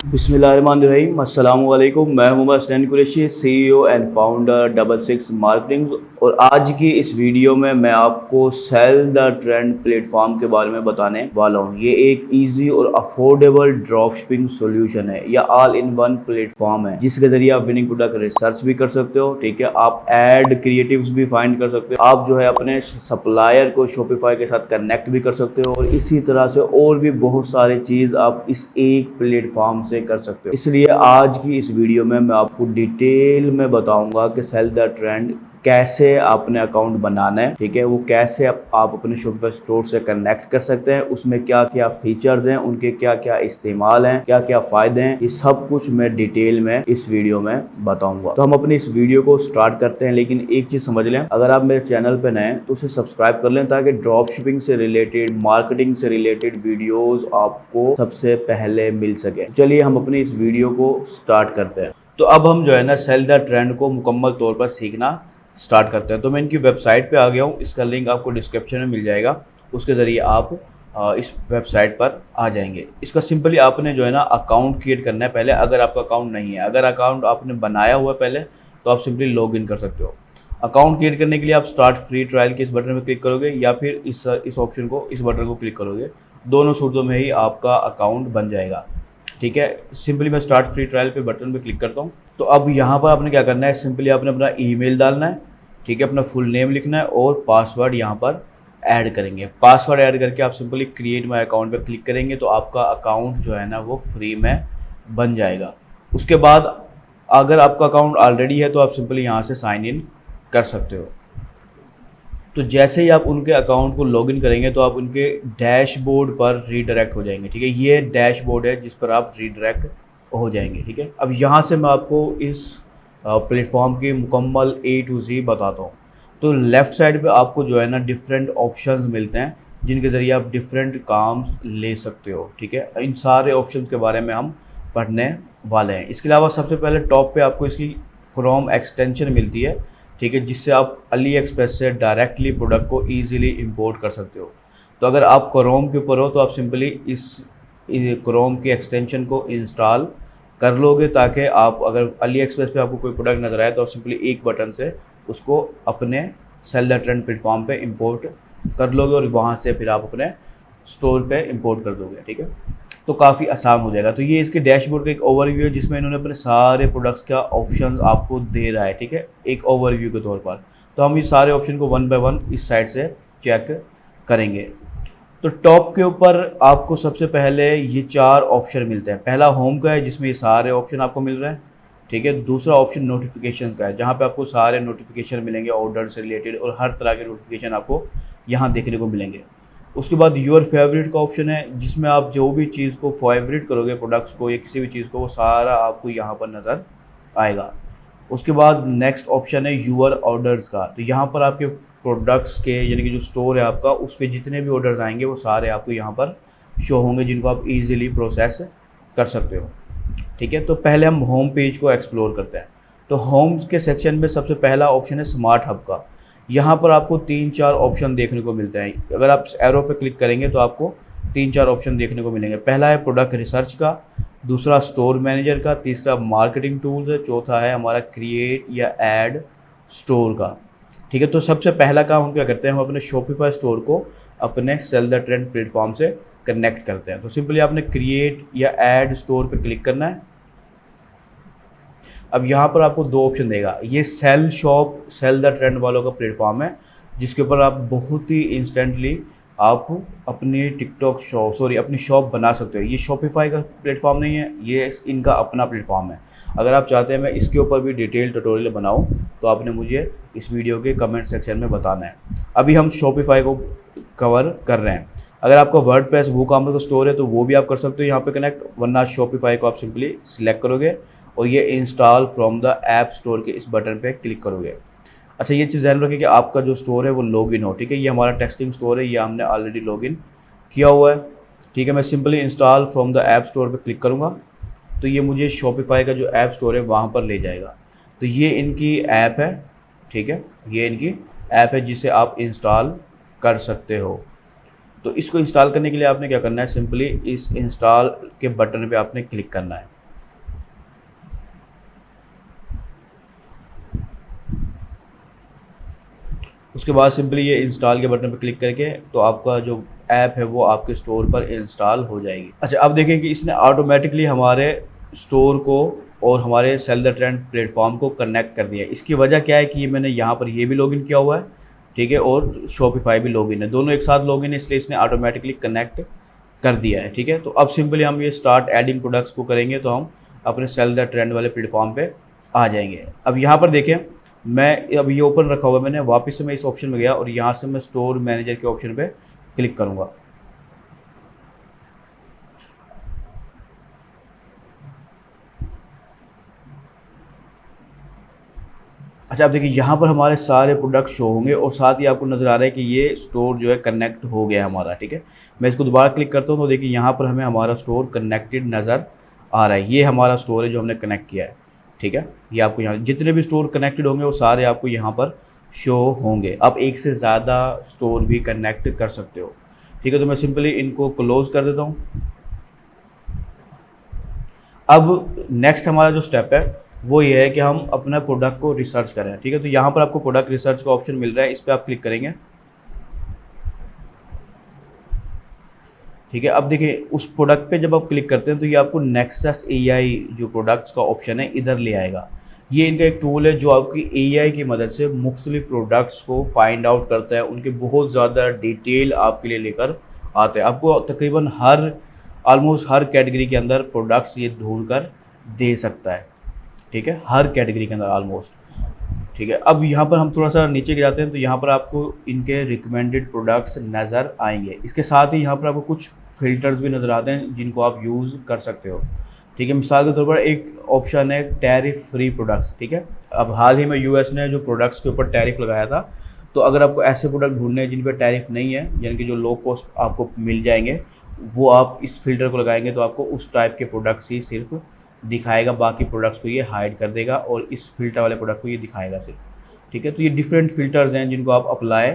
बिस्मिल्लाहिर्रहमानिर्रहीम, अस्सलाम वालेकुम। मैं Mohammad Hasnain Qureshi, CEO and founder double six marketing. और आज की इस वीडियो में मैं आपको सेल द ट्रेंड प्लेटफॉर्म के बारे में बताने वाला हूँ। ये एक इजी और अफोर्डेबल ड्रॉप शिपिंग सोल्यूशन है या ऑल इन वन प्लेटफॉर्म है, जिसके जरिए आप विनिंग प्रोडक्ट रिसर्च भी कर सकते हो। ठीक है, आप एड क्रिएटिव्स भी फाइंड कर सकते हो। आप जो है अपने सप्लायर को शॉपिफाई के साथ कनेक्ट भी कर सकते हो, और इसी तरह से और भी बहुत सारी चीज आप इस एक प्लेटफॉर्म से कर सकते हो। इसलिए आज की इस वीडियो में मैं आपको डिटेल में बताऊंगा कि सेल द ट्रेंड कैसे अपने अकाउंट बनाना है। ठीक है, वो कैसे आप अपने शॉपिफाई स्टोर से कनेक्ट कर सकते हैं, उसमें क्या क्या फीचर्स हैं, उनके क्या क्या इस्तेमाल हैं, क्या क्या फायदे हैं, ये सब कुछ मैं डिटेल में इस वीडियो में बताऊंगा। तो हम अपनी इस वीडियो को स्टार्ट करते हैं, लेकिन एक चीज समझ लें, अगर आप मेरे चैनल पे नए हैं तो उसे सब्सक्राइब कर लें, ताकि ड्रॉप शिपिंग से रिलेटेड, मार्केटिंग से रिलेटेड वीडियोस आपको सबसे पहले मिल सके। चलिए हम अपनी इस वीडियो को स्टार्ट करते हैं। तो अब हम जो है ना सेल द ट्रेंड को मुकम्मल तौर पर सीखना स्टार्ट करते हैं। तो मैं इनकी वेबसाइट पे आ गया हूँ, इसका लिंक आपको डिस्क्रिप्शन में मिल जाएगा। उसके ज़रिए आप इस वेबसाइट पर आ जाएंगे। इसका सिंपली आपने जो है ना अकाउंट क्रिएट करना है पहले, अगर आपका अकाउंट नहीं है। अगर अकाउंट आपने बनाया हुआ है पहले, तो आप सिंपली लॉग इन कर सकते हो। अकाउंट क्रिएट करने के लिए आप स्टार्ट फ्री ट्रायल के इस बटन पर क्लिक करोगे, या फिर इस ऑप्शन को, इस बटन को क्लिक करोगे। दोनों सूरतों में ही आपका अकाउंट बन जाएगा। ठीक है, सिंपली मैं स्टार्ट फ्री ट्रायल पे बटन पे क्लिक करता हूँ। तो अब यहाँ पर आपने क्या करना है, सिंपली आपने अपना ईमेल डालना है। ठीक है, अपना फुल नेम लिखना है और पासवर्ड यहाँ पर ऐड करेंगे। पासवर्ड ऐड करके आप सिंपली क्रिएट माई अकाउंट पे क्लिक करेंगे, तो आपका अकाउंट जो है ना वो फ्री में बन जाएगा। उसके बाद अगर आपका अकाउंट ऑलरेडी है तो आप सिंपली यहाँ से साइन इन कर सकते हो। तो जैसे ही आप उनके अकाउंट को लॉगिन करेंगे तो आप उनके डैशबोर्ड पर रीडायरेक्ट हो जाएंगे। ठीक है, ये डैशबोर्ड है जिस पर आप रीडायरेक्ट हो जाएंगे। ठीक है, अब यहाँ से मैं आपको इस प्लेटफॉर्म की मुकम्मल A to Z बताता हूँ। तो लेफ़्ट साइड पे आपको जो है ना डिफरेंट ऑप्शंस मिलते हैं, जिनके ज़रिए आप डिफरेंट काम ले सकते हो। ठीक है, इन सारे ऑप्शंस के बारे में हम पढ़ने वाले हैं। इसके अलावा सबसे पहले टॉप पे आपको इसकी क्रोम एक्सटेंशन मिलती है। ठीक है, जिससे आप अली एक्सप्रेस से डायरेक्टली प्रोडक्ट को ईजिली इंपोर्ट कर सकते हो। तो अगर आप क्रोम के ऊपर हो तो आप सिंपली इस क्रोम की एक्सटेंशन को इंस्टॉल कर लोगे, ताकि आप अगर अली एक्सप्रेस पे आपको कोई प्रोडक्ट नज़र आए तो आप सिंपली एक बटन से उसको अपने सेल द ट्रेंड प्लेटफॉर्म पे इंपोर्ट कर लोगे, और वहाँ से फिर आप अपने स्टोर पे इंपोर्ट कर दोगे। ठीक है, तो काफ़ी आसान हो जाएगा। तो ये इसके डैशबोर्ड का एक ओवरव्यू है, जिसमें इन्होंने अपने सारे प्रोडक्ट्स का ऑप्शन आपको दे रहा है। ठीक है, एक ओवरव्यू के तौर पर। तो हम ये सारे ऑप्शन को वन बाय वन इस साइड से चेक करेंगे। तो टॉप के ऊपर आपको सबसे पहले ये चार ऑप्शन मिलते हैं। पहला होम का है, जिसमें ये सारे ऑप्शन आपको मिल रहे हैं। ठीक है, दूसरा ऑप्शन नोटिफिकेशन का है, जहाँ पे आपको सारे नोटिफिकेशन मिलेंगे ऑर्डर से रिलेटेड, और हर तरह के नोटिफिकेशन आपको यहाँ देखने को मिलेंगे। उसके बाद योर फेवरेट का ऑप्शन है, जिसमें आप जो भी चीज़ को फेवरेट करोगे, प्रोडक्ट्स को या किसी भी चीज़ को, वो सारा आपको यहाँ पर नज़र आएगा। उसके बाद नेक्स्ट ऑप्शन है यूअर ऑर्डर्स का। तो यहाँ पर आपके प्रोडक्ट्स के, यानी कि जो स्टोर है आपका, उस पर जितने भी ऑर्डर्स आएंगे वो सारे आपको यहाँ पर शो होंगे, जिनको आप इजीली प्रोसेस कर सकते हो। ठीक है, तो पहले हम होम पेज को एक्सप्लोर करते हैं। तो होम्स के सेक्शन में सबसे पहला ऑप्शन है स्मार्ट हब का। यहाँ पर आपको 3-4 ऑप्शन देखने को मिलते हैं। अगर आप एरो पे क्लिक करेंगे तो आपको 3-4 ऑप्शन देखने को मिलेंगे। पहला है प्रोडक्ट रिसर्च का, दूसरा स्टोर मैनेजर का, तीसरा मार्केटिंग टूल्स है, चौथा है हमारा क्रिएट या ऐड स्टोर का। ठीक है, तो सबसे पहला काम हम क्या करते हैं, हम अपने शॉपिफाई स्टोर को अपने सेल द ट्रेंड प्लेटफॉर्म से कनेक्ट करते हैं। तो सिंपली आपने क्रिएट या ऐड स्टोर पे क्लिक करना है। अब यहाँ पर आपको दो ऑप्शन देगा। ये sell shop, sell the trend वालों का प्लेटफॉर्म है, जिसके ऊपर आप बहुत ही इंस्टेंटली आप अपनी अपनी शॉप बना सकते हो। ये शॉपिफाई का प्लेटफॉर्म नहीं है, ये इनका अपना प्लेटफॉर्म है। अगर आप चाहते हैं मैं इसके ऊपर भी डिटेल ट्यूटोरियल बनाऊं, तो आपने मुझे इस वीडियो के कमेंट सेक्शन में बताना है। अभी हम शॉपिफाई को कवर कर रहे हैं। अगर आपका वर्डप्रेस वूकॉमर्स का स्टोर है तो वो भी आप कर सकते हो यहाँ पे कनेक्ट, वरना शॉपिफाई को आप सिंपली सिलेक्ट करोगे और ये install from the app store के इस बटन पे क्लिक करोगे। अच्छा, ये चीज़ ध्यान रखिए कि आपका जो स्टोर है वो लॉगिन हो। ठीक है, ये हमारा टेस्टिंग स्टोर है, ये हमने ऑलरेडी लॉगिन किया हुआ है। ठीक है, मैं simply install from the app store पे क्लिक करूँगा तो ये मुझे शॉपिफाई का जो ऐप स्टोर है वहाँ पर ले जाएगा। तो ये इनकी ऐप है। ठीक है, ये इनकी ऐप है जिसे आप इंस्टॉल कर सकते हो। तो इसको इंस्टॉल करने के लिए आपने क्या करना है, सिंपली इस इंस्टॉल के बटन पे आपने क्लिक करना है। उसके बाद सिंपली ये इंस्टॉल के बटन पर क्लिक करके तो आपका जो ऐप है वो आपके स्टोर पर इंस्टॉल हो जाएगी। अच्छा, अब देखें कि इसने ऑटोमेटिकली हमारे स्टोर को और हमारे सेल द ट्रेंड प्लेटफॉर्म को कनेक्ट कर दिया है। इसकी वजह क्या है कि मैंने यहाँ पर ये भी लॉगिन किया हुआ है, ठीक है, और शॉपिफाई भी लॉगिन है, दोनों एक साथ लॉगिन है, इसलिए इसने ऑटोमेटिकली कनेक्ट कर दिया है। ठीक है, तो अब सिंपली हम ये स्टार्ट एडिंग प्रोडक्ट्स को करेंगे तो हम अपने सेल द ट्रेंड वाले प्लेटफॉर्म पे आ जाएंगे। अब यहाँ पर देखें, मैं अब ये ओपन रखा हुआ है मैंने, वापस से मैं इस ऑप्शन में गया और यहाँ से मैं स्टोर मैनेजर के ऑप्शन पे क्लिक करूँगा। अच्छा, अब देखिए यहाँ पर हमारे सारे प्रोडक्ट शो होंगे और साथ ही आपको नज़र आ रहा है कि ये स्टोर जो है कनेक्ट हो गया हमारा। ठीक है, मैं इसको दोबारा क्लिक करता हूँ तो देखिए यहाँ पर हमें हमारा स्टोर कनेक्टेड नज़र आ रहा है। ये हमारा स्टोर है जो हमने कनेक्ट किया है। ठीक है, ये आपको यहाँ जितने भी स्टोर कनेक्टेड होंगे वो सारे आपको यहाँ पर शो होंगे। आप एक से ज़्यादा स्टोर भी कनेक्ट कर सकते हो। ठीक है, तो मैं सिंपली इनको क्लोज कर देता हूँ। अब नेक्स्ट हमारा जो स्टेप है वो ये है कि हम अपना प्रोडक्ट को रिसर्च करें। ठीक है, तो यहाँ पर आपको प्रोडक्ट रिसर्च का ऑप्शन मिल रहा है, इस पर आप क्लिक करेंगे। ठीक है, अब देखिए उस प्रोडक्ट पे जब आप क्लिक करते हैं तो ये आपको नेक्सस एआई जो प्रोडक्ट्स का ऑप्शन है इधर ले आएगा। ये इनका एक टूल है जो आपकी एआई की मदद से मुख्तलिफ प्रोडक्ट्स को फाइंड आउट करता है, उनके बहुत ज़्यादा डिटेल आपके लिए लेकर आते हैं। आपको तकरीबन ऑलमोस्ट हर कैटेगरी के अंदर प्रोडक्ट्स ये ढूंढ कर दे सकता है। ठीक है, हर कैटेगरी के अंदर ऑलमोस्ट। ठीक है, अब यहाँ पर हम थोड़ा सा नीचे जाते हैं तो यहाँ पर आपको इनके रिकमेंडेड प्रोडक्ट्स नज़र आएंगे। इसके साथ ही यहाँ पर आपको कुछ फ़िल्टर्स भी नज़र आते हैं जिनको आप यूज़ कर सकते हो। ठीक है, मिसाल के तौर पर एक ऑप्शन है टैरिफ फ्री प्रोडक्ट्स। ठीक है, अब हाल ही में यूएस ने जो प्रोडक्ट्स के ऊपर टैरिफ लगाया था, तो अगर आपको ऐसे प्रोडक्ट ढूंढने हैं जिन पर टैरिफ नहीं है, यानी कि जो लो कॉस्ट आपको मिल जाएंगे, वो आप इस फिल्टर को लगाएंगे तो आपको उस टाइप के प्रोडक्ट्स ही सिर्फ दिखाएगा, बाकी प्रोडक्ट्स को ये हाइड कर देगा और इस फिल्टर वाले प्रोडक्ट को ये दिखाएगा सिर्फ। ठीक है, तो ये डिफरेंट फिल्टर्स हैं जिनको आप अप्लाई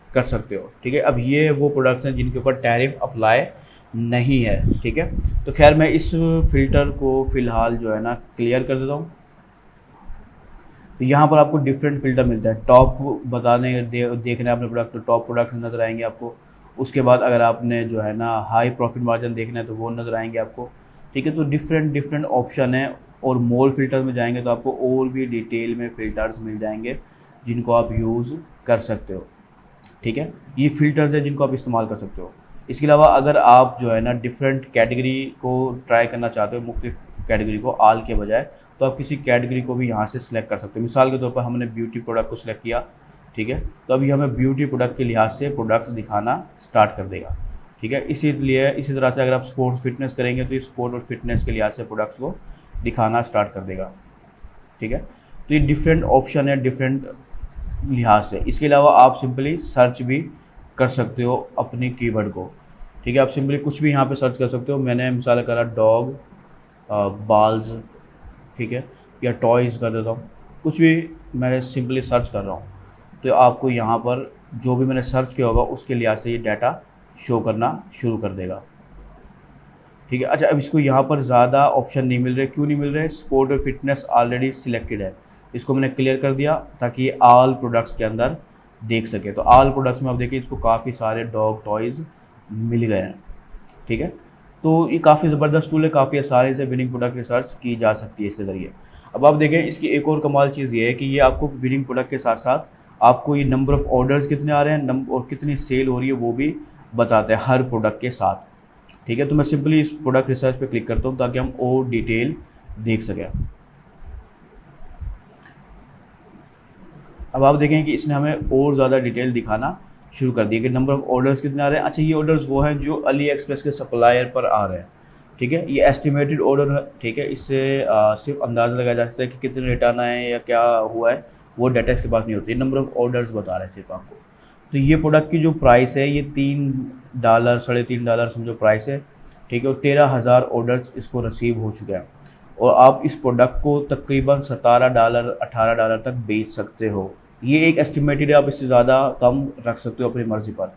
कर सकते हो। ठीक है, अब ये वो प्रोडक्ट्स हैं जिनके ऊपर टैरिफ अप्लाई नहीं है। ठीक है, तो खैर मैं इस फिल्टर को फ़िलहाल जो है ना क्लियर कर देता हूँ। तो यहाँ पर आपको डिफरेंट फिल्टर मिलता है। टॉप देखना है अपने प्रोडक्ट तो टॉप प्रोडक्ट नज़र आएंगे आपको। उसके बाद अगर आपने जो है ना हाई प्रॉफिट मार्जिन देखना है तो वो नज़र आएंगे आपको। ठीक है, तो डिफरेंट ऑप्शन है और मोर फिल्टर में जाएंगे तो आपको और भी डिटेल में फ़िल्टर्स मिल जाएंगे जिनको आप यूज़ कर सकते हो। ठीक है, ये फ़िल्टर्स हैं जिनको आप इस्तेमाल कर सकते हो। इसके अलावा अगर आप जो है ना डिफरेंट कैटेगरी को ट्राई करना चाहते हो, मुख्तलिफ कैटेगरी को आल के बजाय, तो आप किसी कैटेगरी को भी यहाँ से सिलेक्ट कर सकते हो। मिसाल के तौर पर हमने ब्यूटी प्रोडक्ट को सिलेक्ट किया। ठीक है, तो अभी हमें ब्यूटी प्रोडक्ट के लिहाज से प्रोडक्ट्स दिखाना स्टार्ट कर देगा। ठीक है, इसी तरह से अगर आप स्पोर्ट्स फिटनेस करेंगे तो ये स्पोर्ट और फिटनेस के लिहाज से प्रोडक्ट्स को दिखाना स्टार्ट कर देगा। ठीक है, तो ये डिफरेंट ऑप्शन है डिफरेंट लिहाज से। इसके अलावा आप सिंपली सर्च भी कर सकते हो अपनी कीवर्ड को। ठीक है, आप सिंपली कुछ भी यहाँ पे सर्च कर सकते हो। मैंने मिसाल करा डॉग बॉल्स, ठीक है, या टॉयज़ कर देता हूँ, कुछ भी मैं सिंपली सर्च कर रहा हूँ तो आपको यहाँ पर जो भी मैंने सर्च किया होगा उसके लिहाज से ये डाटा शो करना शुरू कर देगा। ठीक है, अच्छा, अब इसको यहाँ पर ज़्यादा ऑप्शन नहीं मिल रहे। क्यों नहीं मिल रहे? स्पोर्ट और फिटनेस ऑलरेडी सिलेक्टेड है। इसको मैंने क्लियर कर दिया ताकि ये ऑल प्रोडक्ट्स के अंदर देख सके। तो ऑल प्रोडक्ट्स में आप देखिए इसको काफ़ी सारे डॉग टॉयज़ मिल गए हैं। ठीक है, तो ये काफ़ी ज़बरदस्त टूल है, काफ़ी आसानी से विनिंग प्रोडक्ट रिसर्च की जा सकती है इसके ज़रिए। अब आप देखें इसकी एक और कमाल चीज़ ये है कि ये आपको विनिंग प्रोडक्ट के साथ साथ आपको ये नंबर ऑफ़ ऑर्डर्स कितने आ रहे हैं और कितनी सेल हो रही है वो भी बताते हैं हर प्रोडक्ट के साथ। ठीक है, तो मैं सिंपली इस प्रोडक्ट रिसर्च पे क्लिक करता हूँ ताकि हम और डिटेल देख सकें। अब आप देखें कि इसने हमें और ज़्यादा डिटेल दिखाना शुरू कर दिया कि नंबर ऑफ़ ऑर्डर्स कितने आ रहे हैं। अच्छा, ये ऑर्डर्स वो हैं जो अली एक्सप्रेस के सप्लायर पर आ रहे हैं। ठीक है, ये एस्टिमेटेड ऑर्डर है। ठीक है, इससे सिर्फ अंदाज़ा लगाया जा सकता है कि कितने रिटर्न आए हैं या क्या हुआ है, वो डाटा इसके पास नहीं होती। नंबर ऑफ़ ऑर्डर्स बता रहे हैं सिर्फ आपको। तो ये प्रोडक्ट की जो प्राइस है ये $3 $3.5 समझो प्राइस है। ठीक है, और 13,000 ऑर्डर्स इसको रिसीव हो चुके हैं और आप इस प्रोडक्ट को तकरीबन $17 $18 तक बेच सकते हो। ये एक एस्टिमेटेड है, आप इससे ज़्यादा कम रख सकते हो अपनी मर्ज़ी पर।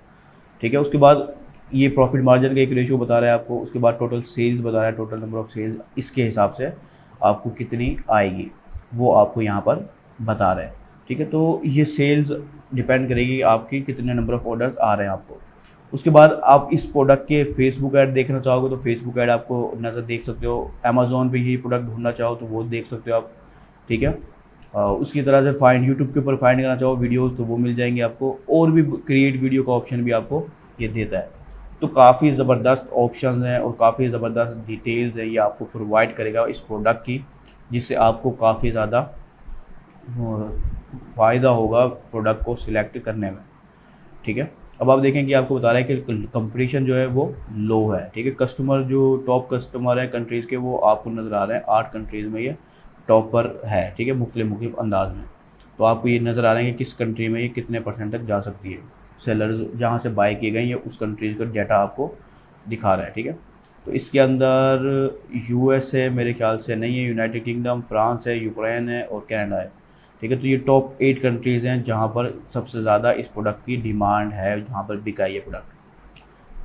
ठीक है, उसके बाद ये प्रॉफिट मार्जिन का एक रेशियो बता रहा है आपको। उसके बाद टोटल सेल्स बता रहा है, टोटल नंबर ऑफ़ सेल्स, इसके हिसाब से आपको कितनी आएगी वो आपको यहाँ पर बता रहे हैं। ठीक है। तो ये सेल्स डिपेंड करेगी आपकी कितने नंबर ऑफ़ ऑर्डर्स आ रहे हैं आपको। उसके बाद आप इस प्रोडक्ट के फेसबुक ऐड देखना चाहोगे तो फेसबुक ऐड आपको नज़र देख सकते हो। अमेज़न पे यही प्रोडक्ट ढूँढना चाहो तो वो देख सकते हो आप, ठीक है। उसकी तरह से फाइंड, यूट्यूब के ऊपर फाइंड करना चाहो वीडियोज़ तो वो मिल जाएंगे आपको, और भी क्रिएट वीडियो का ऑप्शन भी आपको ये देता है। तो काफ़ी ज़बरदस्त ऑप्शंस हैं और काफ़ी ज़बरदस्त डिटेल्स है ये आपको प्रोवाइड करेगा इस प्रोडक्ट की, जिससे आपको काफ़ी ज़्यादा फ़ायदा होगा प्रोडक्ट को सिलेक्ट करने में, ठीक है। अब आप देखें कि आपको बता रहा है कि कंपटीशन जो है वो लो है, ठीक है। कस्टमर जो टॉप कस्टमर हैं कंट्रीज़ के वो आपको नज़र आ रहे हैं, 8 कंट्रीज़ में ये टॉप पर है, ठीक है, मुख्तलिफ अंदाज में। तो आपको ये नज़र आ रहा है कि किस कंट्री में ये कितने परसेंट तक जा सकती है। सेलर्स जहाँ से बाय किए गए ये उस कंट्रीज़ का डाटा आपको दिखा रहा है, ठीक है। तो इसके अंदर यूएसए मेरे ख्याल से नहीं है, यूनाइटेड किंगडम, फ्रांस है, यूक्रेन है और कनाडा है, ठीक है। तो ये टॉप 8 कंट्रीज़ हैं जहाँ पर सबसे ज़्यादा इस प्रोडक्ट की डिमांड है, जहाँ पर बिका है ये प्रोडक्ट,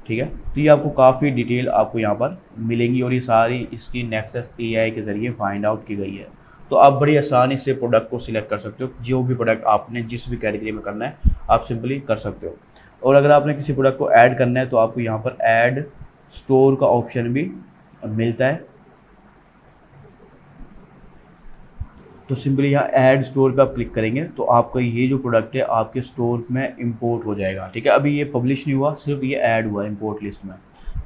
ठीक है। तो ये आपको काफ़ी डिटेल आपको यहाँ पर मिलेंगी और ये सारी इसकी नेक्सस एआई के ज़रिए फाइंड आउट की गई है। तो आप बड़ी आसानी से प्रोडक्ट को सिलेक्ट कर सकते हो, जो भी प्रोडक्ट आपने जिस भी कैटेगरी में करना है आप सिंपली कर सकते हो। और अगर आपने किसी प्रोडक्ट को ऐड करना है तो आपको यहाँ पर ऐड स्टोर का ऑप्शन भी मिलता है। तो सिंपली यहाँ ऐड स्टोर पे आप क्लिक करेंगे तो आपका ये जो प्रोडक्ट है आपके स्टोर में इंपोर्ट हो जाएगा, ठीक है। अभी ये पब्लिश नहीं हुआ, सिर्फ ये ऐड हुआ इंपोर्ट लिस्ट में।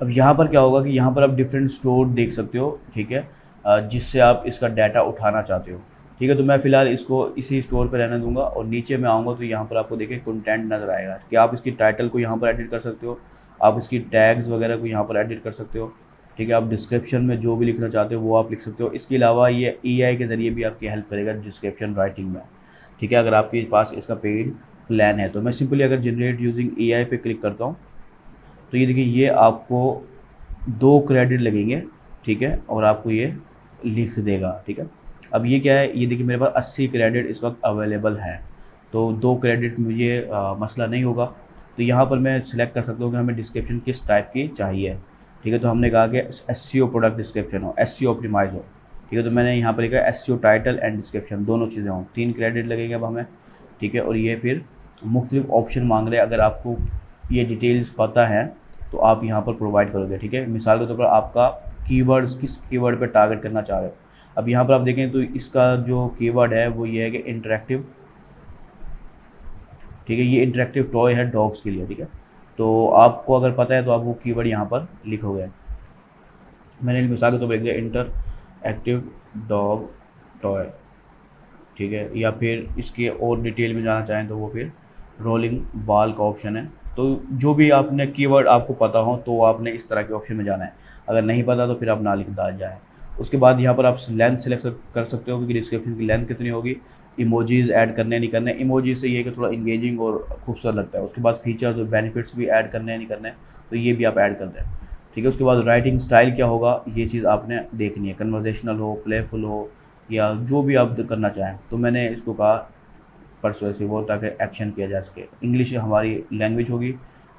अब यहाँ पर क्या होगा कि यहाँ पर आप डिफरेंट स्टोर देख सकते हो, ठीक है, जिससे आप इसका डाटा उठाना चाहते हो, ठीक है। तो मैं फ़िलहाल इसको इसी स्टोर पर रहने दूंगा और नीचे में आऊँगा तो यहाँ पर आपको देखिए कंटेंट नज़र आएगा कि आप इसकी टाइटल को यहाँ पर एडिट कर सकते हो, आप इसकी टैग्स वगैरह को यहाँ पर एडिट कर सकते हो, ठीक है। आप डिस्क्रिप्शन में जो भी लिखना चाहते हो वो आप लिख सकते हो। इसके अलावा ये एआई के ज़रिए भी आपकी हेल्प करेगा डिस्क्रिप्शन राइटिंग में, ठीक है, अगर आपके पास इसका पेड प्लान है तो। मैं सिंपली अगर जनरेट यूजिंग एआई पे क्लिक करता हूँ तो ये देखिए ये आपको 2 क्रेडिट लगेंगे, ठीक है, और आपको ये लिख देगा, ठीक है। अब ये क्या है, ये देखिए मेरे पास 80 क्रेडिट इस वक्त अवेलेबल है, तो 2 क्रेडिट मुझे मसला नहीं होगा। तो यहाँ पर मैं सिलेक्ट कर सकता हूँ कि हमें डिस्क्रिप्शन किस टाइप की चाहिए, ठीक है। तो हमने कहा कि एसईओ प्रोडक्ट डिस्क्रिप्शन हो, एसईओ ऑप्टिमाइज हो, ठीक है। तो मैंने यहाँ पर लिखा है एसईओ टाइटल एंड डिस्क्रिप्शन, दोनों चीज़ें हों। 3 क्रेडिट लगेंगे अब हमें, ठीक है। और ये फिर मुख्तलिफ ऑप्शन मांग रहे हैं, अगर आपको ये डिटेल्स पता है तो आप यहाँ पर प्रोवाइड करोगे, ठीक है। मिसाल के तौर पर आपका कीवर्ड्स किस कीवर्ड पर टारगेट करना चाह रहे हो। अब यहाँ पर आप देखें तो इसका जो कीवर्ड है वो ये है कि इंटरेक्टिव, ठीक है। ये इंटरेक्टिव टॉय है डॉग्स के लिए, ठीक है। तो आपको अगर पता है तो आप वो कीवर्ड यहाँ पर लिखोगे। मैंने मिसाल के तौर पर लिख दिया इंटर एक्टिव डॉग टॉय, ठीक है। या फिर इसके और डिटेल में जाना चाहें तो वो फिर रोलिंग बॉल का ऑप्शन है। तो जो भी आपने कीवर्ड आपको पता हो तो आपने इस तरह के ऑप्शन में जाना है, अगर नहीं पता तो फिर आप ना लिख जाए। उसके बाद यहाँ पर आप लेंथ सेलेक्ट कर सकते हो कि डिस्क्रिप्शन की लेंथ कितनी होगी, इमोजीज़ ऐड करने नहीं करने। इमोजी से ये कि थोड़ा इंगेजिंग और खूबसूरत लगता है। उसके बाद फीचर्स और बेनिफिट्स भी ऐड करने नहीं करने, तो ये भी आप ऐड कर दें, ठीक है। उसके बाद राइटिंग स्टाइल क्या होगा ये चीज़ आपने देखनी है, कन्वर्सेशनल हो, प्लेफुल हो, या जो भी आप करना चाहें। तो मैंने इसको कहा परसुएसिव हो ताकि एक्शन किया जा सके। इंग्लिश हमारी लैंग्वेज होगी।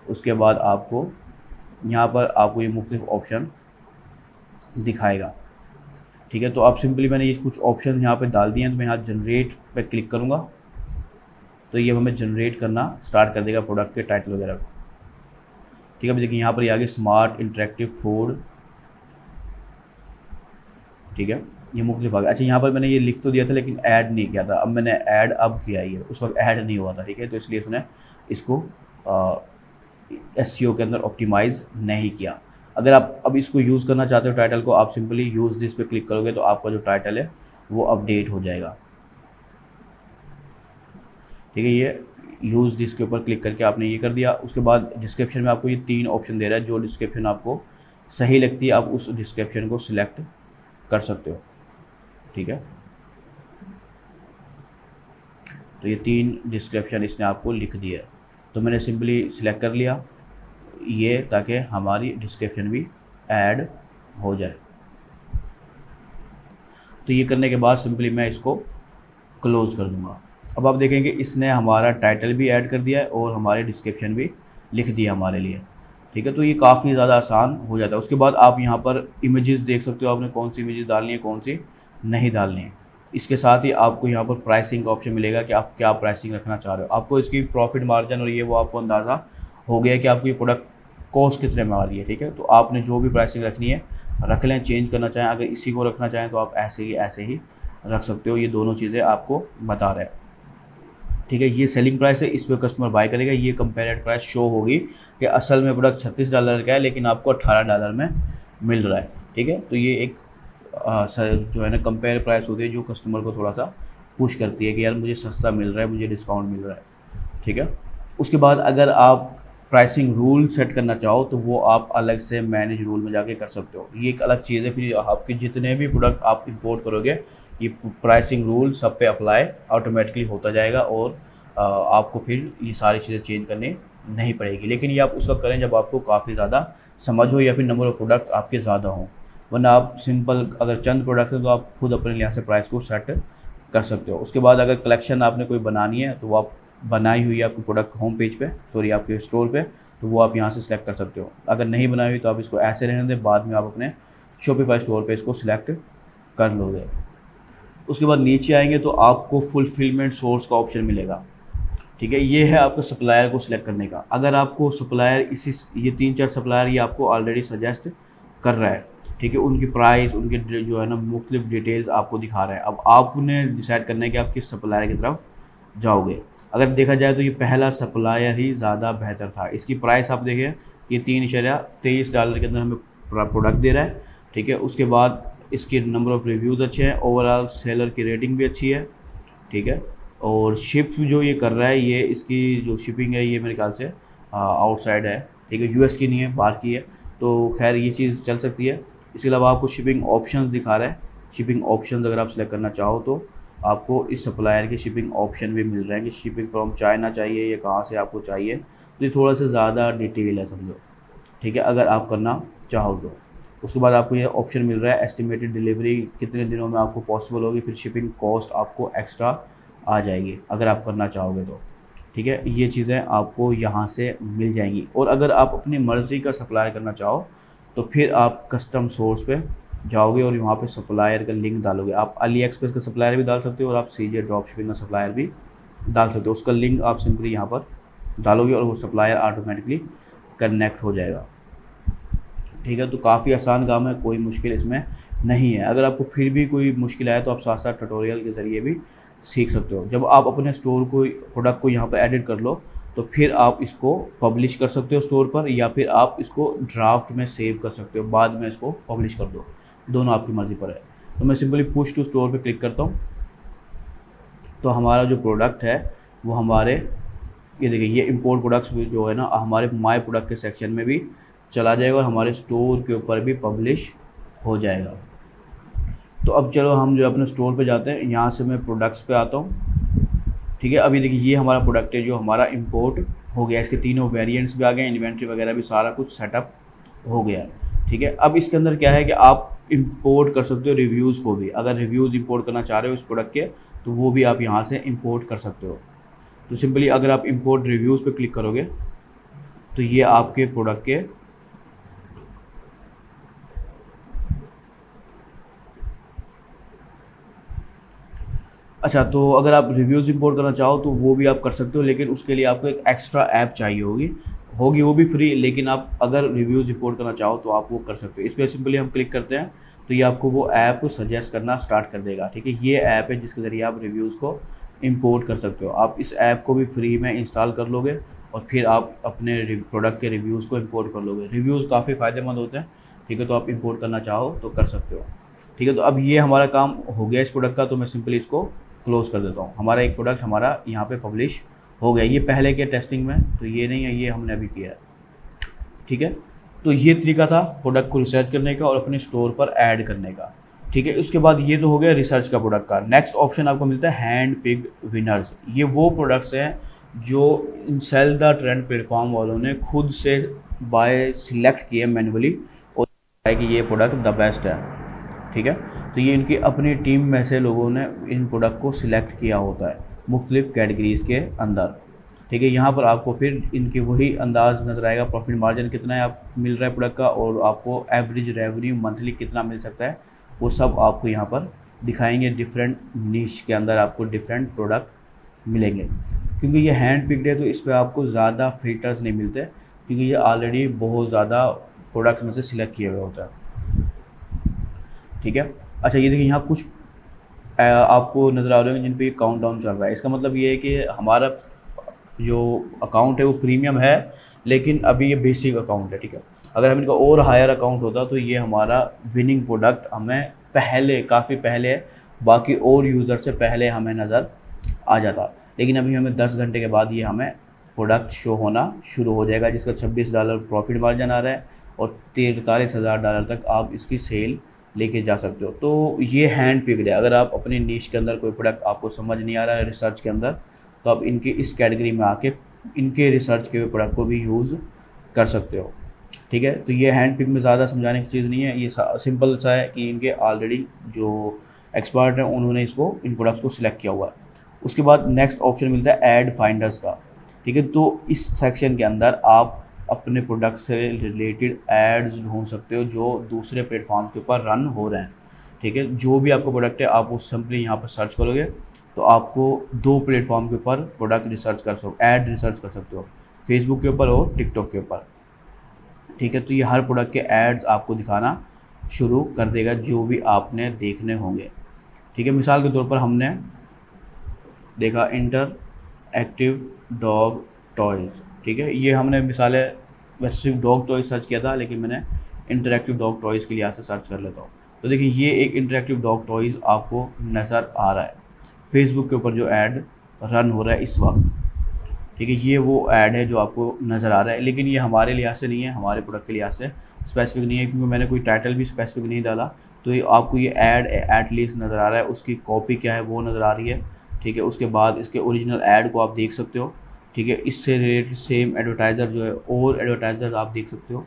उसके बाद आपको यहाँ पर आपको ये मुख्तलिफ ऑप्शन दिखाएगा, ठीक है। तो आप सिंपली मैंने ये कुछ ऑप्शन यहाँ पे डाल दिए हैं, तो मैं यहाँ जनरेट पे क्लिक करूँगा तो ये हमें जनरेट करना स्टार्ट कर देगा प्रोडक्ट के टाइटल वगैरह को, ठीक है। अब देखिए यहाँ पर ये आगे स्मार्ट इंटरेक्टिव फूड, ठीक है, ये मुख्तलिफ आ गया। अच्छा यहाँ पर मैंने ये लिख तो दिया था लेकिन ऐड नहीं किया था, अब मैंने ऐड अब किया है, उस वक्त ऐड नहीं हुआ था, ठीक है। तो इसलिए उसने इसको एसईओ के अंदर ऑप्टिमाइज़ नहीं किया। अगर आप अब इसको यूज़ करना चाहते हो टाइटल को, आप सिंपली यूज़ दिस पे क्लिक करोगे तो आपका जो टाइटल है वो अपडेट हो जाएगा, ठीक है। ये यूज़ दिस के ऊपर क्लिक करके आपने ये कर दिया। उसके बाद डिस्क्रिप्शन में आपको ये 3 ऑप्शन दे रहा है, जो डिस्क्रिप्शन आपको सही लगती है आप उस डिस्क्रिप्शन को सिलेक्ट कर सकते हो, ठीक है। तो ये 3 डिस्क्रिप्शन इसने आपको लिख दिया है, तो मैंने सिंपली सिलेक्ट कर लिया ये ताकि हमारी डिस्क्रिप्शन भी ऐड हो जाए। तो ये करने के बाद सिंपली मैं इसको क्लोज़ कर दूंगा। अब आप देखेंगे इसने हमारा टाइटल भी ऐड कर दिया है और हमारे डिस्क्रिप्शन भी लिख दिया हमारे लिए, ठीक है। तो ये काफ़ी ज़्यादा आसान हो जाता है। उसके बाद आप यहाँ पर इमेजेस देख सकते हो, आपने कौन सी इमेजेस डालनी है कौन सी नहीं डालनी है। इसके साथ ही आपको यहाँ पर प्राइसिंग का ऑप्शन मिलेगा कि आप क्या प्राइसिंग रखना चाह रहे हो। आपको इसकी प्रॉफिट मार्जिन और ये वो आपको अंदाज़ा हो गया कि आपकी प्रोडक्ट कॉस्ट कितने में आ रही है, ठीक है। तो आपने जो भी प्राइसिंग रखनी है रख लें, चेंज करना चाहें अगर इसी को रखना चाहें तो आप ऐसे ही रख सकते हो। ये दोनों चीज़ें आपको बता रहे हैं, ठीक है। ये सेलिंग प्राइस है, इस पर कस्टमर बाय करेगा। ये कंपेरेड प्राइस शो होगी कि असल में प्रोडक्ट $36 का है लेकिन आपको $18 में मिल रहा है, ठीक है। तो ये एक जो है ना कंपेयर प्राइस होती है जो कस्टमर को थोड़ा सा पुश करती है कि यार मुझे सस्ता मिल रहा है, मुझे डिस्काउंट मिल रहा है, ठीक है। उसके बाद अगर आप प्राइसिंग रूल सेट करना चाहो तो वो आप अलग से मैनेज रूल में जाके कर सकते हो। ये एक अलग चीज़ है। फिर आपके जितने भी प्रोडक्ट आप इंपोर्ट करोगे ये प्राइसिंग रूल सब पे अप्लाई ऑटोमेटिकली होता जाएगा और आपको फिर ये सारी चीज़ें चेंज करनी नहीं पड़ेगी। लेकिन ये आप उस वक्त करें जब आपको काफ़ी ज़्यादा समझ हो या फिर नंबर ऑफ़ प्रोडक्ट आपके ज़्यादा हों, वरना आप सिंपल अगर चंद प्रोडक्ट हैं तो आप खुद अपने लिहाज से प्राइस को सेट कर सकते हो। उसके बाद अगर कलेक्शन आपने कोई बनानी है तो वो आप बनाई हुई है आपकी प्रोडक्ट होम पेज पे, सॉरी आपके स्टोर पे, तो वो आप यहाँ से सिलेक्ट कर सकते हो। अगर नहीं बनाई हुई तो आप इसको ऐसे रहने दें, बाद में आप अपने शॉपिफाई स्टोर पे इसको सिलेक्ट कर लोगे। उसके बाद नीचे आएंगे तो आपको फुलफिलमेंट सोर्स का ऑप्शन मिलेगा, ठीक है। ये है आपका सप्लायर को सिलेक्ट करने का। अगर आपको सप्लायर ये 3-4 सप्लायर ये आपको ऑलरेडी सजेस्ट कर रहा है, ठीक है। उनकी प्राइस, उनके जो है ना मुख्तलिफ डिटेल्स आपको दिखा रहे हैं। अब आपने डिसाइड करना है कि आप किस सप्लायर की तरफ जाओगे। अगर देखा जाए तो ये पहला सप्लायर ही ज़्यादा बेहतर था। इसकी प्राइस आप देखें, ये $3.23 के अंदर हमें प्रोडक्ट दे रहा है, ठीक है। उसके बाद इसके नंबर ऑफ़ रिव्यूज़ अच्छे हैं, ओवरऑल सेलर की रेटिंग भी अच्छी है, ठीक है। और शिप जो ये कर रहा है, ये इसकी जो शिपिंग है ये मेरे ख्याल से आउटसाइड है, ठीक है, यूएस की नहीं है, बाहर की है। तो खैर ये चीज़ चल सकती है। इसके अलावा आपको शिपिंग ऑप्शंस दिखा रहा है। शिपिंग ऑप्शंस अगर आप सेलेक्ट करना चाहो तो आपको इस सप्लायर के शिपिंग ऑप्शन भी मिल रहे हैं कि शिपिंग फ्रॉम चाइना चाहिए या कहाँ से आपको चाहिए। तो ये थोड़ा सा ज़्यादा डिटेल है समझो, ठीक है, अगर आप करना चाहो तो। उसके बाद आपको ये ऑप्शन मिल रहा है एस्टिमेटेड डिलीवरी कितने दिनों में आपको पॉसिबल होगी, फिर शिपिंग कॉस्ट आपको एक्स्ट्रा आ जाएगी अगर आप करना चाहोगे तो, ठीक है। ये चीज़ें आपको यहाँ से मिल जाएंगी। और अगर आप अपनी मर्ज़ी का सप्लाई करना चाहो तो फिर आप कस्टम सोर्स पे जाओगे और वहाँ पे सप्लायर का लिंक डालोगे। आप अली एक्सप्रेस का सप्लायर भी डाल सकते हो और आप सीजे ड्रॉप शिपिंग का सप्लायर भी डाल सकते हो। उसका लिंक आप सिंपली यहाँ पर डालोगे और वो सप्लायर ऑटोमेटिकली कनेक्ट हो जाएगा, ठीक है। तो काफ़ी आसान काम है, कोई मुश्किल इसमें नहीं है। अगर आपको फिर भी कोई मुश्किल आए तो आप साथ साथ ट्यूटोरियल के ज़रिए भी सीख सकते हो। जब आप अपने स्टोर को प्रोडक्ट को यहाँ पर एडिट कर लो तो फिर आप इसको पब्लिश कर सकते हो स्टोर पर, या फिर आप इसको ड्राफ्ट में सेव कर सकते हो, बाद में इसको पब्लिश कर दो, दोनों आपकी मर्ज़ी पर है। तो मैं सिंपली पुश टू स्टोर पे क्लिक करता हूँ तो हमारा जो प्रोडक्ट है वो हमारे ये देखिए ये इंपोर्ट प्रोडक्ट्स जो है ना हमारे माय प्रोडक्ट के सेक्शन में भी चला जाएगा और हमारे स्टोर के ऊपर भी पब्लिश हो जाएगा। तो अब चलो हम जो अपने स्टोर पे जाते हैं, यहाँ से मैं प्रोडक्ट्स पे आता हूँ, ठीक है। अभी देखिए ये हमारा प्रोडक्ट है जो हमारा इंपोर्ट हो गया, इसके तीनों वेरिएंट्स भी आ गए, इन्वेंट्री वगैरह भी सारा कुछ सेटअप हो गया है, ठीक है। अब इसके अंदर क्या है कि आप इंपोर्ट कर सकते हो रिव्यूज़ को भी। अगर रिव्यूज़ इंपोर्ट करना चाह रहे हो इस प्रोडक्ट के तो वो भी आप यहाँ से इंपोर्ट कर सकते हो। तो सिंपली अगर आप इंपोर्ट रिव्यूज़ पे क्लिक करोगे तो ये आपके प्रोडक्ट के अच्छा, तो अगर आप रिव्यूज़ इंपोर्ट करना चाहो तो वो भी आप कर सकते हो, लेकिन उसके लिए आपको एक एक्स्ट्रा ऐप चाहिए होगी वो भी फ्री। लेकिन आप अगर रिव्यूज़ इंपोर्ट करना चाहो तो आप वो कर सकते हो। इस पर सिंपली हम क्लिक करते हैं तो ये आपको वो ऐप सजेस्ट करना स्टार्ट कर देगा, ठीक है। ये ऐप है जिसके ज़रिए आप रिव्यूज़ को इंपोर्ट कर सकते हो। आप इस ऐप को भी फ्री में इंस्टॉल कर लोगे और फिर आप अपने प्रोडक्ट के रिव्यूज़ को इंपोर्ट कर लोगे। रिव्यूज़ काफ़ी फ़ायदेमंद होते हैं, ठीक है। तो आप इंपोर्ट करना चाहो तो कर सकते हो, ठीक है। तो अब ये हमारा काम हो गया इस प्रोडक्ट का, तो मैं सिंपली इसको क्लोज़ कर देता हूँ। हमारा एक प्रोडक्ट हमारा यहाँ पे पब्लिश हो गया। ये पहले के टेस्टिंग में, तो ये नहीं है, ये हमने अभी किया है, ठीक है। तो ये तरीका था प्रोडक्ट को रिसर्च करने का और अपने स्टोर पर ऐड करने का, ठीक है। उसके बाद ये तो हो गया रिसर्च का प्रोडक्ट का। नेक्स्ट ऑप्शन आपको मिलता है हैंड पिक्ड विनर्स। ये वो प्रोडक्ट्स हैं जो सेल द ट्रेंड प्लेटफॉर्म वालों ने खुद से बाय सिलेक्ट किए मैन्युअली और है कि ये प्रोडक्ट द बेस्ट है, ठीक है। तो ये इनकी अपनी टीम में से लोगों ने इन प्रोडक्ट को सिलेक्ट किया होता है मुख्तलिफ कैटेगरीज़ के अंदर, ठीक है। यहाँ पर आपको फिर इनकी वही अंदाज़ नज़र आएगा, प्रॉफिट मार्जिन कितना है आप मिल रहा है प्रोडक्ट का, और आपको एवरेज रेवेन्यू मंथली कितना मिल सकता है वो सब आपको यहाँ पर दिखाएंगे, डिफरेंट नीश के अंदर आपको डिफरेंट प्रोडक्ट मिलेंगे। क्योंकि ये हैंड पिक्ड है तो इस पर आपको ज़्यादा फिल्टर्स नहीं मिलते, क्योंकि ये ऑलरेडी बहुत ज़्यादा प्रोडक्ट में से सिलेक्ट किए हुए होता है। ठीक है, अच्छा ये देखिए यहाँ कुछ आपको नज़र आ रहे होंगे जिन पे काउंट डाउन चल रहा है। इसका मतलब ये है कि हमारा जो अकाउंट है वो प्रीमियम है, लेकिन अभी ये बेसिक अकाउंट है। ठीक है, अगर हम इनका और हायर अकाउंट होता तो ये हमारा विनिंग प्रोडक्ट हमें पहले, काफ़ी पहले, बाकी और यूज़र से पहले हमें नज़र आ जाता। लेकिन अभी हमें 10 घंटे के बाद ये हमें प्रोडक्ट शो होना शुरू हो जाएगा, जिसका $26 प्रॉफिट मार्जिन आ रहा है और $43,000 तक आप इसकी सेल लेके जा सकते हो। तो ये हैंड पिक्ड है। अगर आप अपने नीश के अंदर कोई प्रोडक्ट आपको समझ नहीं आ रहा है रिसर्च के अंदर, तो आप इनके इस कैटेगरी में आके इनके रिसर्च के प्रोडक्ट को भी यूज़ कर सकते हो। ठीक है, तो ये हैंड पिक में ज़्यादा समझाने की चीज़ नहीं है, ये सिंपल सा है कि इनके ऑलरेडी जो एक्सपर्ट हैं उन्होंने इसको, इन प्रोडक्ट्स को सिलेक्ट किया हुआ है। उसके बाद नेक्स्ट ऑप्शन मिलता है ऐड फाइंडर्स का। ठीक है, तो इस सेक्शन के अंदर आप अपने प्रोडक्ट से रिलेटेड एड्स ढूंढ सकते हो जो दूसरे प्लेटफॉर्म्स के ऊपर रन हो रहे हैं। ठीक है, जो भी आपका प्रोडक्ट है आप वो सिंपली यहाँ पर सर्च करोगे तो आपको 2 प्लेटफॉर्म के ऊपर प्रोडक्ट रिसर्च कर सकते हो, ऐड रिसर्च कर सकते हो, फेसबुक के ऊपर और टिकटॉक के ऊपर। ठीक है, तो ये हर प्रोडक्ट के एड्स आपको दिखाना शुरू कर देगा जो भी आपने देखने होंगे। ठीक है, मिसाल के तौर पर हमने देखा इंटर एक्टिव डॉग टॉयज़। ठीक है, ये हमने मिसाल है, वैसे सिर्फ डॉग टॉयज़ सर्च किया था, लेकिन मैंने इंटरएक्टिव डॉग टॉयज़ के लिए से सर्च कर लेता हूँ। तो देखिए ये एक इंटरएक्टिव डॉग टॉयज़ आपको नज़र आ रहा है फेसबुक के ऊपर जो ऐड रन हो रहा है इस वक्त। ठीक है, ये वो ऐड है जो आपको नज़र आ रहा है, लेकिन ये हमारे लिहाज से नहीं है, हमारे प्रोडक्ट के लिहाज से स्पेसिफिक नहीं है, क्योंकि मैंने कोई टाइटल भी स्पेसिफिक नहीं डाला। तो ये आपको ये ऐड एटलीस्ट नज़र आ रहा है, उसकी कॉपी क्या है वो नज़र आ रही है। ठीक है, उसके बाद इसके ओरिजिनल ऐड को आप देख सकते हो। ठीक है, इससे रिलेटेड सेम एडवर्टाइज़र जो है और एडवर्टाइज़र आप देख सकते हो।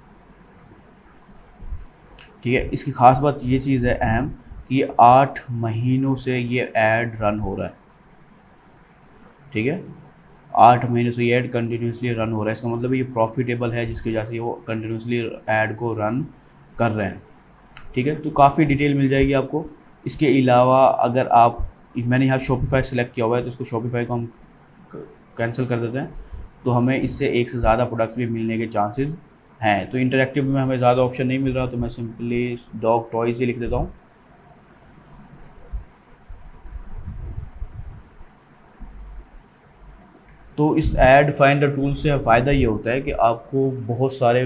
ठीक है, इसकी ख़ास बात ये चीज़ है अहम कि 8 महीनों से ये ऐड रन हो रहा है। ठीक है, 8 महीने से ये ऐड कंटिन्यूसली रन हो रहा है। इसका मतलब ये प्रॉफिटेबल है, जिसकी वजह से वो कंटिन्यूसली ऐड को रन कर रहे हैं। ठीक है, तो काफ़ी डिटेल मिल जाएगी आपको। इसके अलावा अगर आप, मैंने यहाँ शॉपिफाई सेलेक्ट किया हुआ है तो इसको शॉपिफाई को हम कैंसिल कर देते हैं, तो हमें इससे एक से ज़्यादा प्रोडक्ट्स भी मिलने के चांसेस हैं। तो इंटरएक्टिव में हमें ज़्यादा ऑप्शन नहीं मिल रहा, तो मैं सिंपली डॉग टॉयज़ ही लिख देता हूँ। तो इस ऐड फाइंडर टूल से फ़ायदा ये होता है कि आपको बहुत सारे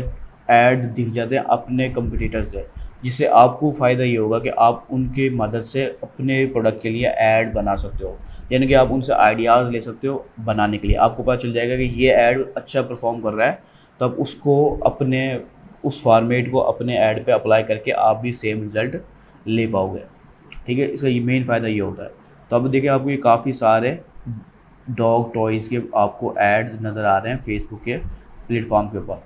ऐड दिख जाते हैं अपने कंपटीटर से, जिससे आपको फ़ायदा ये होगा कि आप उनके मदद से अपने प्रोडक्ट के लिए ऐड बना सकते हो। यानी कि आप उनसे आइडियाज़ ले सकते हो बनाने के लिए। आपको पता चल जाएगा कि ये ऐड अच्छा परफॉर्म कर रहा है, तो आप उसको अपने उस फॉर्मेट को अपने ऐड पे अप्लाई करके आप भी सेम रिज़ल्ट ले पाओगे। ठीक है, इसका ये मेन फ़ायदा ये होता है। तो अब देखिए आपको ये काफ़ी सारे डॉग टॉयज़ के आपको ऐड नज़र आ रहे हैं फेसबुक के प्लेटफॉर्म के ऊपर,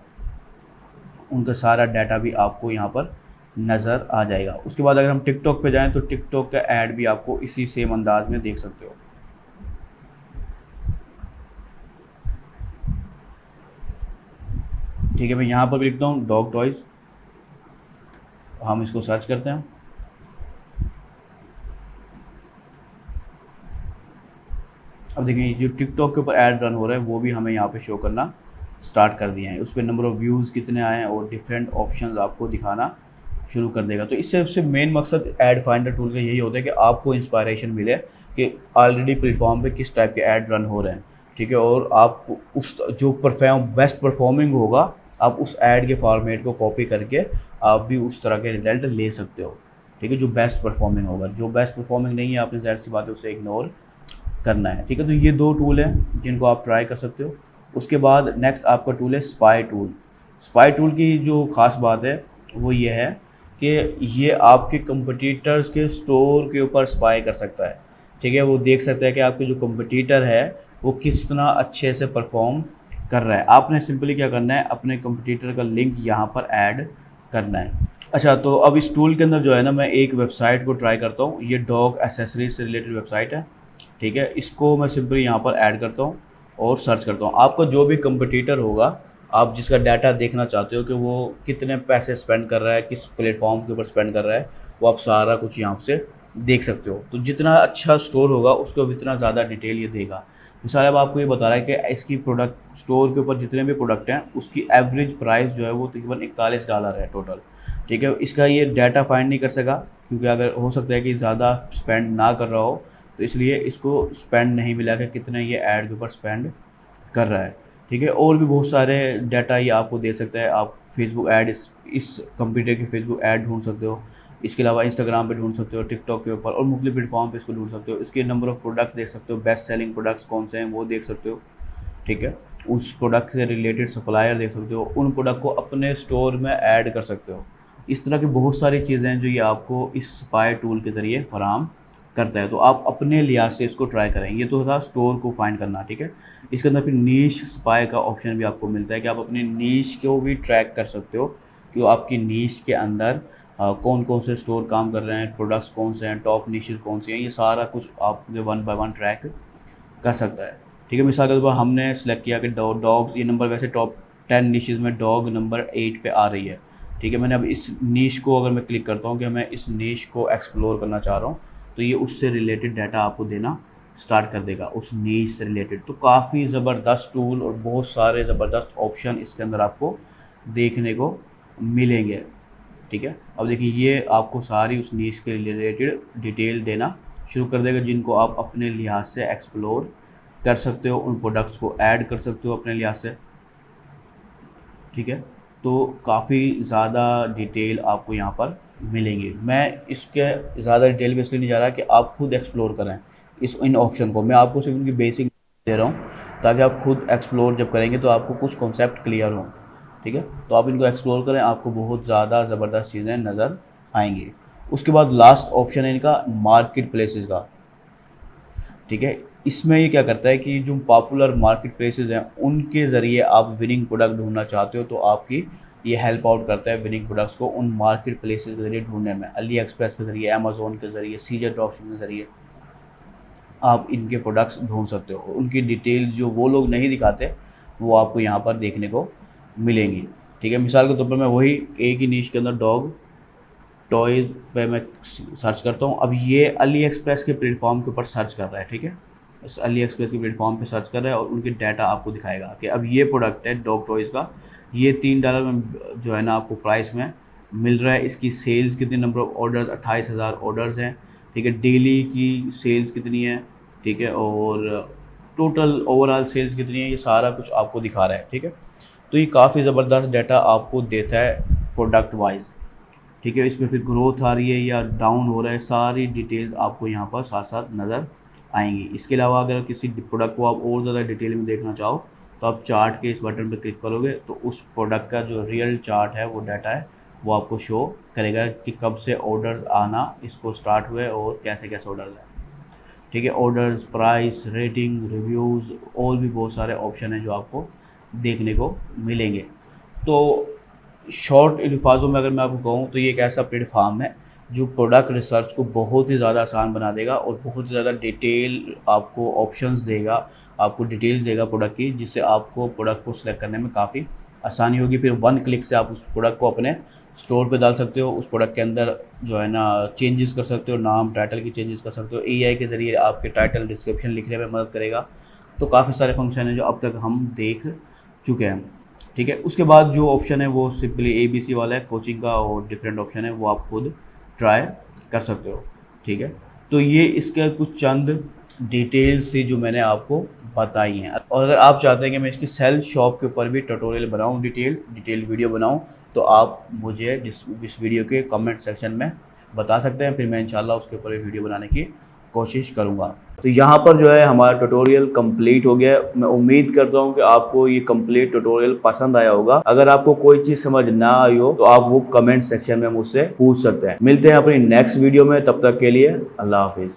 उनका सारा डाटा भी आपको यहाँ पर नज़र आ जाएगा। उसके बाद अगर हम टिकटॉक पे जाएं तो टिकटॉक का ऐड भी आपको इसी सेम अंदाज में देख सकते हो। ठीक है, मैं यहाँ पर भी लिखता हूँ डॉग टॉयज़, हम इसको सर्च करते हैं। अब देखिए जो टिकटॉक के ऊपर ऐड रन हो रहा है वो भी हमें यहाँ पे शो करना स्टार्ट कर दिए हैं। उस पर नंबर ऑफ़ व्यूज़ कितने आए हैं और डिफरेंट ऑप्शंस आपको दिखाना शुरू कर देगा। तो इससे सबसे मेन मकसद ऐड फाइंडर टूल का यही होता है कि आपको इंस्पायरेशन मिले कि ऑलरेडी प्लेटफॉर्म पे किस टाइप के ऐड रन हो रहे हैं। ठीक है, और आप उस जो बेस्ट परफॉर्मिंग होगा आप उस ऐड के फॉर्मेट को कॉपी करके आप भी उस तरह के रिजल्ट ले सकते हो। ठीक है, जो बेस्ट परफॉर्मिंग होगा, जो बेस्ट परफॉर्मिंग नहीं है आपने ज़ाहिर सी बात है उसे इग्नोर करना है। ठीक है, तो ये 2 टूल हैं जिनको आप ट्राई कर सकते हो। उसके बाद नेक्स्ट आपका टूल है स्पाई टूल। स्पाई टूल की जो ख़ास बात है वो ये है कि ये आपके कंपटीटर्स के स्टोर के ऊपर स्पाई कर सकता है। ठीक है, वो देख सकता है कि आपके जो कंपटीटर है वो कितना अच्छे से परफॉर्म कर रहा है। आपने सिंपली क्या करना है, अपने कंपटीटर का लिंक यहाँ पर ऐड करना है। अच्छा, तो अब इस टूल के अंदर जो है ना, मैं एक वेबसाइट को ट्राई करता हूँ। ये डॉग एसेसरीज से रिलेटेड वेबसाइट है। ठीक है, इसको मैं सिंपली यहाँ पर ऐड करता हूँ और सर्च करता हूँ। आपका जो भी कंपटीटर होगा, आप जिसका डाटा देखना चाहते हो कि वो कितने पैसे स्पेंड कर रहा है, किस प्लेटफॉर्म के ऊपर स्पेंड कर रहा है, वो आप सारा कुछ यहाँ से देख सकते हो। तो जितना अच्छा स्टोर होगा उसको उतना ज़्यादा डिटेल ये देगा। मिसाल अब आपको ये बता रहा है कि इसकी प्रोडक्ट स्टोर के ऊपर जितने भी प्रोडक्ट हैं उसकी एवरेज प्राइस जो है वो तकरीबन $41 है टोटल, ठीक है। इसका ये डाटा फाइंड नहीं कर सका क्योंकि अगर हो सकता है कि ज़्यादा स्पेंड ना कर रहा हो, तो इसलिए इसको स्पेंड नहीं मिला कि कितने ये ऐड के ऊपर स्पेंड कर रहा है, ठीक है। और भी बहुत सारे डाटा ये आपको दे सकता है। आप फेसबुक ऐड इस कंप्यूटर के फेसबुक ऐड ढूंढ सकते हो, इसके अलावा इंस्टाग्राम पे ढूंढ सकते हो, टिकटॉक के ऊपर और मुख्तलिफ प्लेटफॉर्म पे इसको ढूंढ सकते हो। इसके नंबर ऑफ़ प्रोडक्ट देख सकते हो, बेस्ट सेलिंग प्रोडक्ट्स कौन से हैं वो देख सकते हो, ठीक है। उस प्रोडक्ट से रिलेटेड सप्लायर देख सकते हो, उन प्रोडक्ट को अपने स्टोर में ऐड कर सकते हो। इस तरह की बहुत सारी चीज़ें हैं जो ये आपको इस स्पाई टूल के ज़रिए फराहम करता है। तो आप अपने लिहाज से इसको ट्राई करें। ये तो था स्टोर को फाइंड करना, ठीक है। इसके अंदर फिर नीश स्पाई का ऑप्शन भी आपको मिलता है कि आप अपने नीश को भी ट्रैक कर सकते हो कि आपकी नीश के अंदर कौन कौन से स्टोर काम कर रहे हैं, प्रोडक्ट्स कौन से हैं, टॉप नीशेस कौन से हैं, ये सारा कुछ आपके 1 बाय 1 ट्रैक कर सकता है, ठीक है। मिसाल के तौर पर हमने सेलेक्ट किया कि डॉग्स, ये नंबर वैसे टॉप 10 नीशेस में डॉग नंबर 8 पे आ रही है, ठीक है। मैंने अब इस नीश को अगर मैं क्लिक करता हूँ कि मैं इस नीश को एक्सप्लोर करना चाह रहा हूँ, तो ये उससे रिलेटेड डाटा आपको देना स्टार्ट कर देगा, उस नीश से रिलेटेड। तो काफ़ी ज़बरदस्त टूल और बहुत सारे ज़बरदस्त ऑप्शन इसके अंदर आपको देखने को मिलेंगे, ठीक है। अब देखिए ये आपको सारी उस नीश के रिलेटेड डिटेल देना शुरू कर देगा जिनको आप अपने लिहाज से एक्सप्लोर कर सकते हो, उन प्रोडक्ट्स को ऐड कर सकते हो अपने लिहाज से, ठीक है। तो काफ़ी ज़्यादा डिटेल आपको यहाँ पर मिलेंगी। मैं इसके ज़्यादा डिटेल में इसलिए नहीं जा रहा कि आप खुद एक्सप्लोर करें इन ऑप्शन को। मैं आपको सिर्फ उनकी बेसिक दे रहा हूँ ताकि आप खुद एक्सप्लोर जब करेंगे तो आपको कुछ कॉन्सेप्ट क्लियर हों, ठीक है। तो आप इनको एक्सप्लोर करें, आपको बहुत ज़्यादा ज़बरदस्त चीज़ें नज़र आएंगी। उसके बाद लास्ट ऑप्शन है इनका मार्केट प्लेसेस का, ठीक है। इसमें ये क्या करता है कि जो पॉपुलर मार्केट प्लेसेस हैं उनके ज़रिए आप विनिंग प्रोडक्ट ढूंढना चाहते हो तो आपकी ये हेल्प आउट करता है विनिंग प्रोडक्ट्स को उन मार्केट प्लेसेस के ज़रिए ढूंढने में। अली एक्सप्रेस के ज़रिए, अमेज़ोन के ज़रिए, सीजे ड्रॉपशिपिंग के ज़रिए आप इनके प्रोडक्ट्स ढूंढ सकते हो। उनकी डिटेल्स जो वो लोग नहीं दिखाते वो आपको यहाँ पर देखने को मिलेंगी, ठीक है। मिसाल के तौर पर मैं वही एक ही नीश के अंदर डॉग टॉयज़ पे मैं सर्च करता हूँ। अब ये अली एक्सप्रेस के प्लेटफॉर्म के ऊपर सर्च कर रहा है, ठीक है। इस अली एक्सप्रेस के प्लेटफॉर्म पे सर्च कर रहा है और उनके डाटा आपको दिखाएगा कि अब ये प्रोडक्ट है डॉग टॉयज़ का, ये $3 में जो है ना आपको प्राइस में मिल रहा है। इसकी सेल्स कितनी, नंबर ऑफ़ ऑर्डर्स 28,000 ऑर्डर्स हैं, ठीक है। डेली की सेल्स कितनी है, ठीक है, और टोटल ओवरऑल सेल्स कितनी है, ये सारा कुछ आपको दिखा रहा है, ठीक है। तो ये काफ़ी ज़बरदस्त डाटा आपको देता है प्रोडक्ट वाइज, ठीक है। इसमें फिर ग्रोथ आ रही है या डाउन हो रहा है, सारी डिटेल्स आपको यहाँ पर साथ साथ नज़र आएंगी। इसके अलावा अगर किसी प्रोडक्ट को आप और ज़्यादा डिटेल में देखना चाहो तो आप चार्ट के इस बटन पर क्लिक करोगे तो उस प्रोडक्ट का जो रियल चार्ट है, वो डाटा है, वो आपको शो करेगा कि कब से ऑर्डर्स आना इसको स्टार्ट हुए और कैसे कैसे ऑर्डर्स हैं, ठीक है। ऑर्डर्स, प्राइस, रेटिंग, रिव्यूज़ और भी बहुत सारे ऑप्शन हैं जो आपको देखने को मिलेंगे। तो शॉर्ट अल्फाजों में अगर मैं आपको कहूँ तो ये एक ऐसा प्लेटफार्म है जो प्रोडक्ट रिसर्च को बहुत ही ज़्यादा आसान बना देगा और बहुत ही ज़्यादा डिटेल आपको ऑप्शंस देगा, आपको डिटेल्स देगा प्रोडक्ट की, जिससे आपको प्रोडक्ट को सिलेक्ट करने में काफ़ी आसानी होगी। फिर 1 क्लिक से आप उस प्रोडक्ट को अपने स्टोर पे डाल सकते हो, उस प्रोडक्ट के अंदर जो है ना चेंजेस कर सकते हो, नाम टाइटल की चेंजेस कर सकते हो। एआई के ज़रिए आपके टाइटल डिस्क्रिप्शन लिखने में मदद करेगा। तो काफ़ी सारे फंक्शन हैं जो अब तक हम देख चुके हैं, ठीक है। उसके बाद जो ऑप्शन है वो सिंपली ABC वाला है, कोचिंग का, और डिफरेंट ऑप्शन है वो आप खुद ट्राई कर सकते हो, ठीक है। तो ये इसके कुछ चंद डिटेल्स थी जो मैंने आपको बताई हैं। और अगर आप चाहते हैं कि मैं इसकी सेल्फ शॉप के ऊपर भी ट्यूटोरियल बनाऊं, डिटेल वीडियो बनाऊं, तो आप मुझे इस वीडियो के कमेंट सेक्शन में बता सकते हैं, फिर मैं इंशाल्लाह उसके ऊपर वीडियो बनाने की कोशिश करूंगा। तो यहाँ पर जो है हमारा ट्यूटोरियल कंप्लीट हो गया। मैं उम्मीद करता हूँ कि आपको ये कंप्लीट ट्यूटोरियल पसंद आया होगा। अगर आपको कोई चीज़ समझ ना आई हो तो आप वो कमेंट सेक्शन में मुझसे पूछ सकते हैं। मिलते हैं अपनी नेक्स्ट वीडियो में, तब तक के लिए अल्लाह हाफिज़।